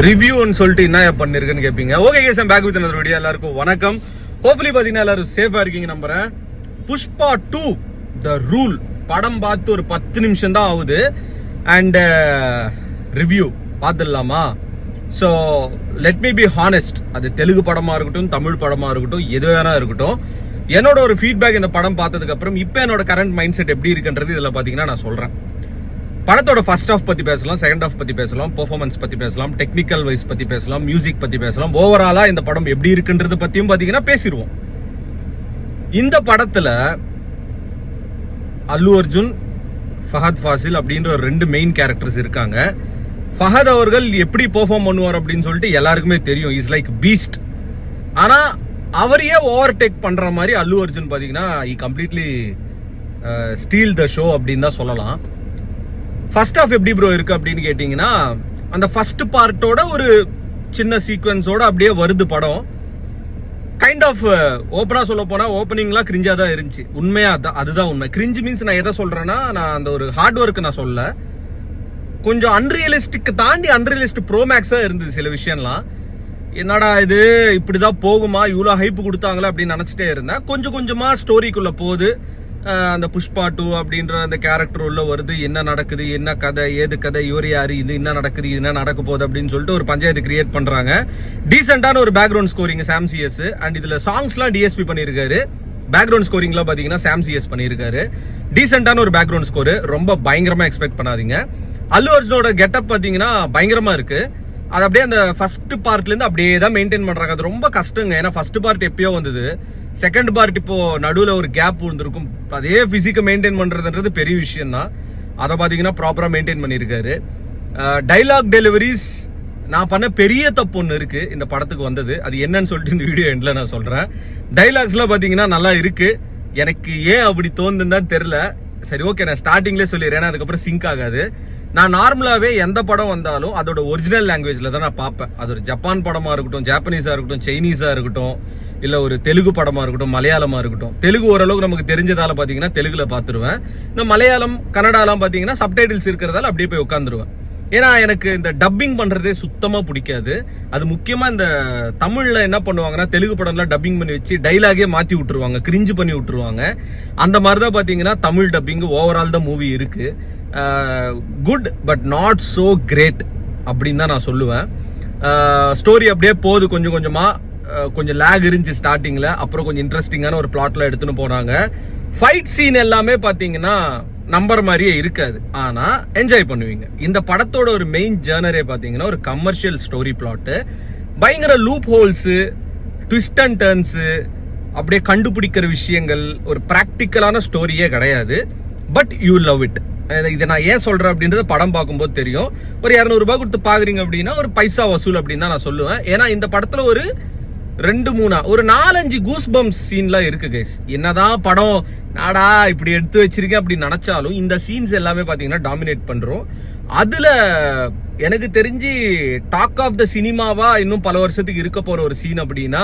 ரிவ்யூன்னு சொல்லிட்டு என்ன பண்ணிருக்குன்னு கேட்பீங்க. Okay guys, I'm back with another video. எல்லாருக்கும் வணக்கம். ஹோப்ஃபுல்லி பாத்தீங்கன்னா எல்லாரும் சேஃபா இருக்கீங்க நம்புறேன். புஷ்பா 2 த ரூல் படம் பார்த்து ஒரு 10 நிமிஷம் தான் ஆகுது. அண்ட் ரிவ்யூ பார்த்துடலாமா? So let me be honest, அது தெலுங்கு படமா இருக்கட்டும், தமிழ் படமா இருக்கட்டும், எது வேணா இருக்கட்டும், என்னோட ஒரு ஃபீட்பேக் இந்த படம் பார்த்ததுக்கு அப்புறம் இப்போ என்னோட கரண்ட் மைண்ட் செட் எப்படி இருக்குன்றது இதுல பாத்தீங்கன்னா நான் சொல்றேன். படத்தோட ஃபர்ஸ்ட் ஹாஃப் பத்தி பேசலாம், செகண்ட் ஹாஃப் பத்தி பேசலாம், பெர்ஃபார்மன்ஸ் பத்தி பேசலாம், டெக்னிக்கல் வைஸ் பத்தி பேசலாம், மியூசிக் பத்தி பேசலாம், ஓவராலா இந்த படம் எப்படி இருக்குன்றது பத்தியும் பாத்தீங்கன்னா பேசிடுவோம். இந்த படத்துல அல்லு அர்ஜுன், ஃபஹத் ஃபாசில் அப்படின்ற ஒரு 2 மெயின் கேரக்டர்ஸ் இருக்காங்க. ஃபஹத் அவர்கள் எப்படி பெர்ஃபார்ம் பண்ணுவார் அப்படின்னு சொல்லிட்டு எல்லாருக்குமே தெரியும். Is like Beast. ஆனா அவரையே ஓவர்டேக் பண்ற மாதிரி அல்லு அர்ஜுன் பாத்தீங்கன்னா he completely steel the show அப்படின்னு தான் சொல்லலாம். ஃபர்ஸ்ட் ஹாஃப் எப்படி ப்ரோ இருக்கு அப்படின்னு கேட்டீங்கன்னா, அந்த ஃபர்ஸ்ட் பார்ட்டோட ஒரு சின்ன சீக்வன்ஸோட அப்படியே வருது படம். கைண்ட் ஆஃப் ஓப்பனா சொல்ல போனா ஓப்பனிங்லாம் கிரிஞ்சா தான் இருந்துச்சு. உண்மையா அதுதான் உண்மை. கிரிஞ்சு மீன்ஸ் நான் எதை சொல்றேன்னா, நான் அந்த ஒரு ஹார்ட் ஒர்க் நான் சொல்ல, கொஞ்சம் அன்ரியலிஸ்டிக் தாண்டி அன்ரியலிஸ்டிக் ப்ரோமேக்ஸா இருந்தது சில விஷயம்லாம். என்னடா இது இப்படிதான் போகுமா, இவ்வளவு ஹைப் கொடுத்தாங்களா அப்படின்னு நினைச்சிட்டே இருந்தேன். கொஞ்சம் கொஞ்சமா ஸ்டோரிக்குள்ள போகுது. அந்த புஷ்பா 2 அப்படின்ற அந்த கேரக்டர் உள்ள வருது. என்ன நடக்குது, என்ன கதை, ஏது கதை, இவர் யாரு, இது என்ன நடக்குது, இது என்ன நடக்க போகுது அப்படின்னு சொல்லிட்டு ஒரு பஞ்சாயத்து கிரியேட் பண்றாங்க. டீசென்டான ஒரு background scoring Sam CS. And இதுல சாங்ஸ்லாம் டிஎஸ்பி பண்ணிருக்காரு. பேக்ரவுண்ட் ஸ்கோரிங்லாம் பாத்தீங்கன்னா சாம் சிஎஸ் பண்ணிருக்காரு. டீசென்டான ஒரு பேக்ரவுண்ட் ஸ்கோர், ரொம்ப பயங்கரமா எக்ஸ்பெக்ட் பண்ணாதீங்க. அல்லு அர்ஜுனோட கெட்டப் பாத்தீங்கன்னா பயங்கரமா இருக்கு. அது அப்படியே அந்த ஃபர்ஸ்ட் பார்ட்ல இருந்து அப்படியே தான் மெயின்டைன் பண்றாங்க. அது ரொம்ப கஷ்டங்க. ஏன்னா ஃபர்ஸ்ட் பார்ட் எப்பயோ வந்தது, செகண்ட் பார்ட் இப்போ நடுவில் ஒரு கேப் இருந்திருக்கும். அதே பிசிக்கை மெயின்டைன் பண்றதுன்றது பெரிய விஷயம் தான். அதை பாத்தீங்கன்னா ப்ராப்பரா மெயின்டைன் பண்ணிருக்காரு. டைலாக் டெலிவரிஸ் நான் பண்ண பெரிய தப்பு ஒன்று இருக்கு இந்த படத்துக்கு வந்தது. அது என்னன்னு சொல்லிட்டு இந்த வீடியோ எண்ட்ல நான் சொல்றேன். டைலாக்ஸ்லாம் பாத்தீங்கன்னா நல்லா இருக்கு. எனக்கு ஏன் அப்படி தோணுதுன்னு தெரியல. சரி ஓகே, நான் ஸ்டார்டிங்லேயே சொல்லிடுறேன், அதுக்கப்புறம் சிங்க் ஆகாது. நான் நார்மலாவே எந்த படம் வந்தாலும் அதோட ஒரிஜினல் லாங்குவேஜ்ல தான் நான் பார்ப்பேன். அது ஒரு ஜப்பான் படமா இருக்கட்டும், ஜாப்பனீஸா இருக்கட்டும், சைனீஸா இருக்கட்டும், இல்ல ஒரு தெலுங்கு படமா இருக்கட்டும், மலையாளமா இருக்கட்டும். தெலுங்கு ஓரளவுக்கு நமக்கு தெரிஞ்சதால பாத்தீங்கன்னா தெலுங்குல பாத்துருவேன். இந்த மலையாளம், கன்னடாலாம் பாத்தீங்கன்னா சப்டைட்டில்ஸ் இருக்கிறதால அப்படியே போய் உட்காந்துருவேன். ஏன்னா எனக்கு இந்த டப்பிங் பண்றதே சுத்தமா பிடிக்காது. அது முக்கியமா இந்த தமிழ்ல என்ன பண்ணுவாங்கன்னா, தெலுங்கு படம்லாம் டப்பிங் பண்ணி வச்சு டைலாகே மாத்தி விட்டுருவாங்க, கிரிஞ்சு பண்ணி விட்டுருவாங்க. அந்த மாதிரிதான் பாத்தீங்கன்னா தமிழ் டப்பிங் ஓவரால் தான் மூவி இருக்கு. Good but not so great அப்படின்னு தான் நான் சொல்லுவேன். ஸ்டோரி அப்படியே போகுது கொஞ்சம் கொஞ்சமா. கொஞ்சம் லேக் இருந்துச்சு ஸ்டார்டிங்ல, அப்புறம் கொஞ்சம் இன்ட்ரெஸ்டிங்கான ஒரு பிளாட்ல எடுத்துன்னு போனாங்க. ஃபைட் சீன் எல்லாமே பாத்தீங்கன்னா நம்பர் மாதிரியே இருக்காது, ஆனா என்ஜாய் பண்ணுவீங்க. இந்த படத்தோட ஒரு மெயின் ஜர்னரே பாத்தீங்கன்னா ஒரு கமர்ஷியல் ஸ்டோரி பிளாட். பயங்கர loop holes, twist and turns, அப்படியே கண்டுபிடிக்கிற விஷயங்கள், ஒரு பிராக்டிக்கலான ஸ்டோரியே கிடையாது. But you love it. இதை நான் ஏன் சொல்றேன் அப்படின்றது படம் பார்க்கும்போது தெரியும். ஒரு 200 ரூபாய் கொடுத்து பாக்குறீங்க அப்படின்னா ஒரு பைசா வசூல் அப்படின்னு தான் நான் சொல்லுவேன். ஏன்னா இந்த படத்துல ஒரு 2-3 ஒரு 4-5 கூஸ் பம்ப் சீன்லாம் இருக்கு கைஸ். என்னதான் படம் நாடா இப்படி எடுத்து வச்சிருக்கேன் அப்படின்னு நினைச்சாலும் இந்த சீன்ஸ் எல்லாமே பாத்தீங்கன்னா டாமினேட் பண்றோம். அதுல எனக்கு தெரிஞ்சு டாக் ஆஃப் த சினிமாவா இன்னும் பல வருஷத்துக்கு இருக்க போற ஒரு சீன் அப்படின்னா,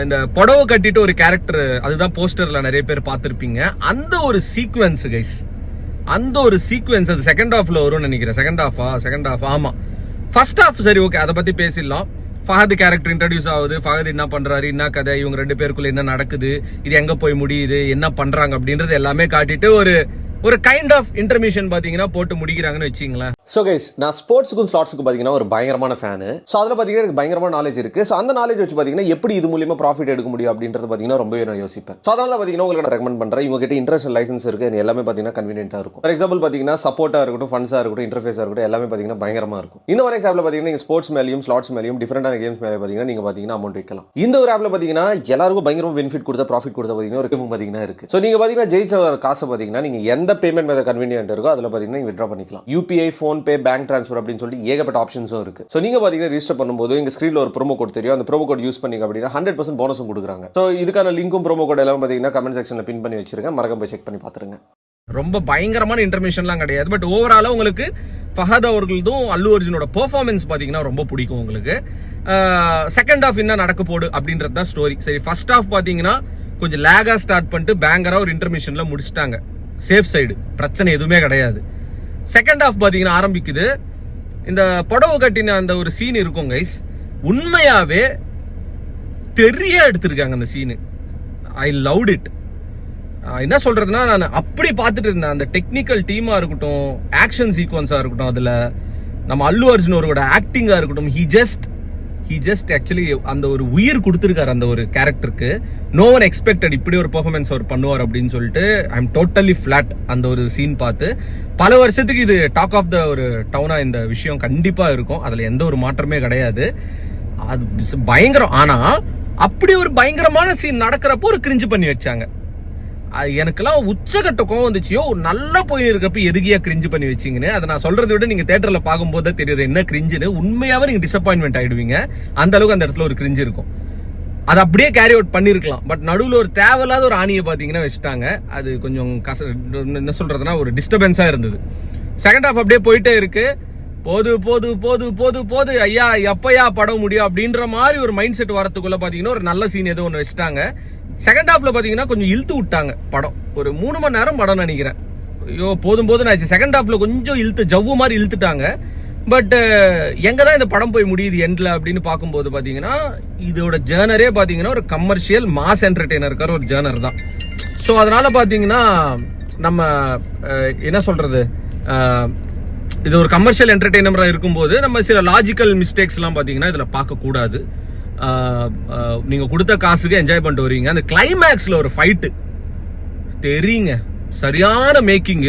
இந்த புடவை கட்டிட்டு ஒரு கேரக்டர், அதுதான் போஸ்டர்ல நிறைய பேர் பார்த்திருப்பீங்க. அந்த ஒரு சீக்வன்ஸ் கைஸ், அந்த ஒரு சீக்வன்ஸ் அது செகண்ட் ஹாஃப்ல வரும்னு நினைக்கிறேன். செகண்ட் ஹாஃப் ஆமா. ஃபர்ஸ்ட் ஹாஃப் சரி ஓகே, அதை பத்தி பேசிடலாம். ஃபஹத் கேரக்டர் இன்ட்ரடியூஸ் ஆகுது. ஃபஹத் என்ன பண்றாரு, என்ன கதை, இவங்க 2 பேருக்குள்ள என்ன நடக்குது, இது எங்க போய் முடியுது, என்ன பண்றாங்க அப்படின்றது எல்லாமே காட்டிட்டு ஒரு கைண்ட் ஆஃப் இன்டர்மிஷன் பாத்தீங்கன்னா போட்டு முடிக்கிறாங்கன்னு வச்சுங்களேன். சோ கைஸ், நான் ஸ்போர்ட்ஸுக்கும் ஸ்லாட்ஸுக்கும் பாத்தீங்கன்னா ஒரு பயங்கரமான ஃபேனு. சோ அதுல பாத்தீங்கன்னா எனக்கு பயங்கரமான நாலேஜ் இருக்கு. சோ அந்த நாலேஜ் வச்சு பாத்தீங்கன்னா எப்படி இது மூலியமா ப்ராஃபிட் எடுக்க முடியும் அப்படின்றது பாத்தீங்கன்னா ரொம்பவே நான் யோசிப்பேன். சோ அதனால பாத்தீங்கன்னா உங்களுக்கு ரெக்கமெண்ட் பண்றேன். இவங்க கிட்ட இன்டர்நேஷனல் லைசன்ஸ் இருக்கு, எல்லாமே பாத்தீங்கன்னா கன்வீனியன்ட்டா இருக்கும். ஃபார் எக்ஸாம்பிள் பாத்தீங்கன்னா சப்போர்ட்டா இருக்கட்டும், ஃபண்ட்ஸா இருக்கட்டும், இன்டர்ஃபேஸா இருக்கட்டும், எல்லாமே பாத்தீங்கன்னா பயங்கரமா இருக்கும். இந்த ஒரு ஆப்ல பாத்தீங்கன்னா நீங்க ஸ்போர்ட்ஸ் மேலயும் ஸ்லாட்ஸ் மேலயும் டிஃபரெண்டான கேம்ஸ் மேல பாத்தீங்கன்னா நீங்க பாத்தீங்கன்னா அமௌண்ட் வைக்கலாம். இந்த ஒரு ஆப்ல பாத்தீங்கன்னா எல்லாருக்கும் பயங்கரமா பெனிஃபிட் கொடுத்த ப்ராஃபிட் கொடுத்த பாத்தீங்கன்னா ஒரு கேம் பாத்தீங்கன்னா இருக்கு. சோ நீங்க பாத்தீங்கன்னா ஜெயிச்ச காசை பாத்தீங்கன்னா நீங்க எந்த பேமெண்ட் மெத்தட் கன்வீனியன்ட் இருக்கோ அதுல பாத்தீங்கன்னா நீங்க வித்ட்ரா பண்ணிக்கலாம். யூபிஐ, போன் பே, பேங்க் டிரான்ஸ்ஃபர் அப்படின்னு சொல்லி ஏகப்பட்ட ஆப்ஷன்ஸும் இருக்கு. சோ நீங்க பாத்தீங்கன்னா ரெஜிஸ்டர் பண்ணும்போது இங்க ஸ்கிரீன்ல ஒரு ப்ரோமோ கோட் தெரியும். அந்த ப்ரோமோ கோட் யூஸ் பண்ணீங்க அப்படின்னா 100% போனஸும் கொடுக்குறாங்க. சோ இதுக்கான லிங்க்கும் ப்ரோமோ கோட் எல்லாம் பாத்தீங்கன்னா கமெண்ட் செக்ஷன்ல பின் பண்ணி வச்சிருக்கேன். மறக்காம போய் செக் பண்ணி பாத்துருங்க. ரொம்ப பயங்கரமான இன்டர்மிஷன்லாம் கிடையாது. பட் ஓவராலா உங்களுக்கு ஃபஹத் அவர்களதும் அல்லு அர்ஜுனோட பெர்ஃபார்மன்ஸ் பாத்தீங்கன்னா ரொம்ப பிடிக்கும் உங்களுக்கு. செகண்ட் ஹாஃப் என்ன நடக்க போடு அப்படின்றது தான் ஸ்டோரி. சரி, ஃபர்ஸ்ட் ஹாஃப் பாத்தீங்கன்னா கொஞ்சம் லேகா ஸ்டார்ட் பண்ணிட்டு பேங்கரா ஒரு இன்டர்மிஷன்ல முடிச்சிட்டாங்க. சேஃப் சைடு பிரச்சனை எதுவுமே கிடையாது. செகண்ட் ஹாஃப் பாத்தீங்கன்னா ஆரம்பிக்குது. இந்த புடவை கட்டின அந்த ஒரு சீன் இருக்கும் கைஸ், உண்மையாவே தெரிய எடுத்திருக்காங்க அந்த சீனு. ஐ லவ்ட் இட். என்ன சொல்றதுன்னா, நான் அப்படி பார்த்துட்டு இருந்தேன். அந்த டெக்னிக்கல் டீமா இருக்கட்டும், ஆக்ஷன் சீக்வன்ஸா இருக்கட்டும், அதுல நம்ம அல்லு அர்ஜுன் அவரோட ஆக்டிங்கா இருக்கட்டும், ஹி ஜஸ்ட் ஆக்சுவலி அந்த ஒரு உயிர் கொடுத்திருக்காரு அந்த ஒரு கேரக்டருக்கு. நோ ஒன் எக்ஸ்பெக்டட் இப்படி ஒரு பெர்ஃபார்மன்ஸ் அவர் பண்ணுவார் அப்படின்னு சொல்லிட்டு. ஐ எம் டோட்டலி ஃபிளாட் அந்த ஒரு சீன் பார்த்து. பல வருஷத்துக்கு இது டாக் ஆஃப் த ஒரு டவுனா இந்த விஷயம் கண்டிப்பா இருக்கும், அதுல எந்த ஒரு மாற்றமே கிடையாது. அது பயங்கரம். ஆனா அப்படி ஒரு பயங்கரமான சீன் நடக்கிறப்போ ஒரு கிரிஞ்சு பண்ணி வச்சாங்க. எனக்கெல்லாம் உச்சகட்ட கோவம் வந்துச்சு. நல்லா போய் இருக்கப்ப எதுக்கியா கிரிஞ்சு பண்ணி வச்சிங்கன்னு. அதை நான் சொல்றதை விட நீங்க தியேட்டர்ல பார்க்கும்போது தான் தெரியுது என்ன கிரிஞ்சுன்னு. உண்மையாவே நீங்க டிசப்பாயின்மெண்ட் ஆயிடுவீங்க. அந்த அளவுக்கு அந்த இடத்துல ஒரு கிரிஞ்சு இருக்கும். அது அப்படியே கேரி அவுட் பண்ணிருக்கலாம். பட் நடுவில் ஒரு தேவையில்லாத ஒரு ஆணியை பாத்தீங்கன்னா வச்சுட்டாங்க. அது கொஞ்சம் என்ன சொல்றதுன்னா ஒரு டிஸ்டர்பன்ஸா இருந்தது. செகண்ட் ஹாஃப் அப்படியே போயிட்டே இருக்கு. போது போது போது போது போது ஐயா எப்பயா படம் முடியும் அப்படின்ற மாதிரி ஒரு மைண்ட் செட் வரத்துக்குள்ள பாத்தீங்கன்னா ஒரு நல்ல சீன் ஏதோ ஒன்று வச்சுட்டாங்க. செகண்ட் ஹாஃப்ல பாத்தீங்கன்னா கொஞ்சம் இழுத்து விட்டாங்க படம். ஒரு 3 மணி நேரம் படம் நினைக்கிறேன். ஐயோ போதும் போதும் ஆச்சு. செகண்ட் ஹாஃப்ல கொஞ்சம் ஜவ்வு மாதிரி இழுத்துட்டாங்க. பட் எங்கதான் இந்த படம் போய் முடியுது எண்ட்ல அப்படின்னு பார்க்கும்போது பாத்தீங்கன்னா இதோட ஜேர்னரே பாத்தீங்கன்னா ஒரு கமர்ஷியல் மாஸ் என்டர்டெய்னருக்கான ஒரு ஜேர்னர் தான். ஸோ அதனால பாத்தீங்கன்னா நம்ம என்ன சொல்றது, இது ஒரு கமர்ஷியல் என்டர்டெய்னரா இருக்கும்போது நம்ம சில லாஜிக்கல் மிஸ்டேக்ஸ் எல்லாம் பாத்தீங்கன்னா இதுல பார்க்க கூடாது. நீங்க கொடுத்த காசுக்கு என்ஜாய் பண்ணிட்டு வரீங்க. அந்த கிளைமேக்ஸ்ல ஒரு ஃபைட்டு தெரியுங்க, சரியான மேக்கிங்.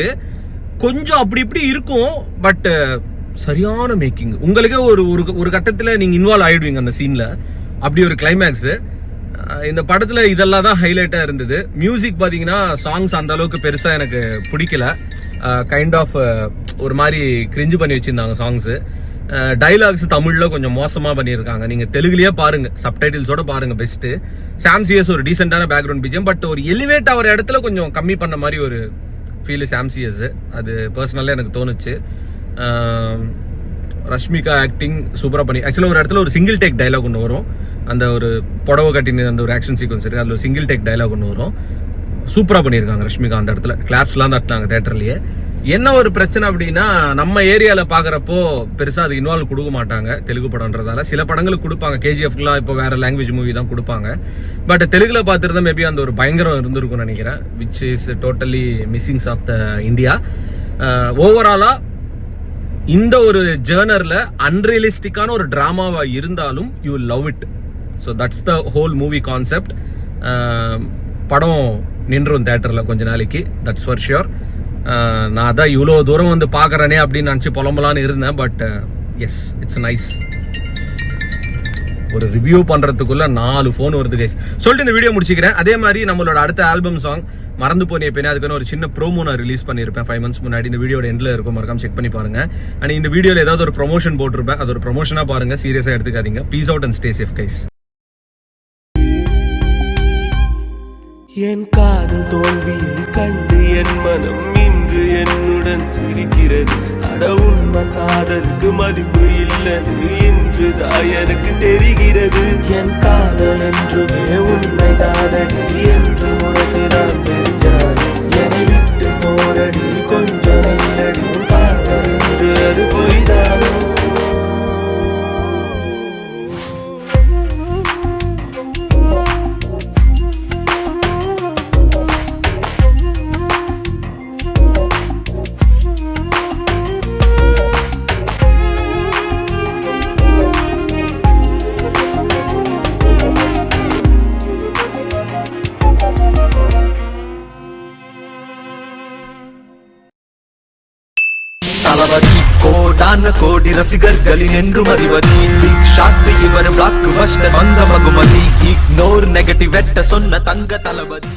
கொஞ்சம் அப்படி இப்படி இருக்கும், பட் சரியான மேக்கிங். உங்களுக்கு ஒரு கட்டத்துல நீங்க இன்வால்வ் ஆயிடுவீங்க அந்த சீன்ல. அப்படி ஒரு கிளைமேக்ஸ் இந்த படத்துல இதெல்லாம் தான் ஹைலைட்டா இருந்தது. மியூசிக் பாத்தீங்கன்னா சாங்ஸ் அந்த அளவுக்கு பெருசா எனக்கு பிடிக்கல. கைண்ட் ஆஃப் ஒரு மாதிரி கிரிஞ்சு பண்ணி வச்சிருந்தாங்க சாங்ஸ். டைலாக்ஸ் தமிழ்ல கொஞ்சம் மோசமா பண்ணியிருக்காங்க. நீங்க தெலுங்குலயே பாருங்க, சப்டைட்டில்ஸோட பாருங்க பெஸ்ட். சாம் சிஎஸ் ஒரு டீசென்டான பேக்ரவுண்ட் பிஜிஎம், பட் ஒரு எலிவேட் ஆகிற இடத்துல கொஞ்சம் கம்மி பண்ண மாதிரி ஒரு ஃபீல் சாம் சிஎஸ். அது பர்சனலா எனக்கு தோணுச்சு. ரஷ்மிகா ஆக்டிங் சூப்பரா பண்ணி. ஆக்சுவலா ஒரு இடத்துல ஒரு சிங்கிள் டேக் டைலாக் ஒன்று வரும். அந்த ஒரு புடவை கட்டின அந்த ஒரு ஆக்ஷன் சீக்வன்ஸ் இருக்கு, அதுல ஒரு சிங்கிள் டேக் டைலாக் ஒன்று வரும். சூப்பரா பண்ணியிருக்காங்க ரஷ்மிகா அந்த இடத்துல. கிளாப்ஸ்லாம் தட்டினாங்க தியேட்டர்லயே. என்ன ஒரு பிரச்சனை அப்படின்னா, நம்ம ஏரியால பாக்குறப்போ பெருசா அது இன்வால்வ் கொடுக்க மாட்டாங்க தெலுங்கு படம்ன்றதால. சில படங்களுக்கு கொடுப்பாங்க, கேஜிஎஃப்லாம் இப்போ வேற லாங்குவேஜ் மூவி தான் கொடுப்பாங்க. பட் தெலுங்குல பார்த்துருந்தா மேபி அந்த ஒரு பயங்கரம் இருந்திருக்கும் நினைக்கிறேன், which is totally missing of the India. ஓவராலா இந்த ஒரு ஜேர்னர்ல அன்ரியலிஸ்டிக்கான ஒரு டிராமாவா இருந்தாலும் you love it. So that's the whole movie concept. படம் நின்றும் தியேட்டர்ல கொஞ்ச நாளைக்கு, தட்ஸ் ஃபார் ஷியோர். நான் அதான் இவ்வளோ தூரம் வந்து பார்க்குறேனே அப்படின்னு நினச்சி புலம்பலான்னு இருந்தேன். But yes, it's nice. ஒரு ரிவ்யூ பண்றதுக்குள்ள 4 ஃபோன் வருது கைஸ். சொல்லிட்டு இந்த வீடியோ முடிச்சுக்கிறேன். அதே மாதிரி நம்மளோட அடுத்த ஆல்பம் சாங் மறந்து போனே எப்படின்னா அதுக்கான ஒரு சின்ன ப்ரோமோ நான் ரிலீஸ் பண்ணியிருப்பேன் 5 months முன்னாடி. இந்த வீடியோட எண்ட்ல இருக்கும், மறக்காம செக் பண்ணி பாருங்க. அண்ட் இந்த வீடியோல ஏதாவது ஒரு ப்ரொமோஷன் போட்டிருப்பேன், அது ஒரு ப்ரொமோஷனா பாருங்க, சீரியஸா எடுத்துக்காதீங்க. Peace out and stay safe guys. என் காதல் தோல்வியை கண்டு என் மனம் இன்று என்னுடன் சிரிக்கிறது. அட உண்மை காதலுக்கு மதிப்பு இல்லைன்னு இன்றுதான் எனக்கு தெரிகிறது. என் காதல் என்றுமே உண்மைதானடி என்று உனக்கு நான் தெரிஞ்சால் என்னை விட்டு போரடி கொஞ்சம் இல்லடி. காதல் என்று அது போய்தானோ? தளபதி கோடான கோடி ரசிகர்களின் என்றும் அறிவதி. பிக் ஷாட் இவர் பிளாக் பஸ்டர் வந்த மகுமதி. இக்னோர் நெகட்டிவ் வெட்ட சொன்ன தங்க தளபதி.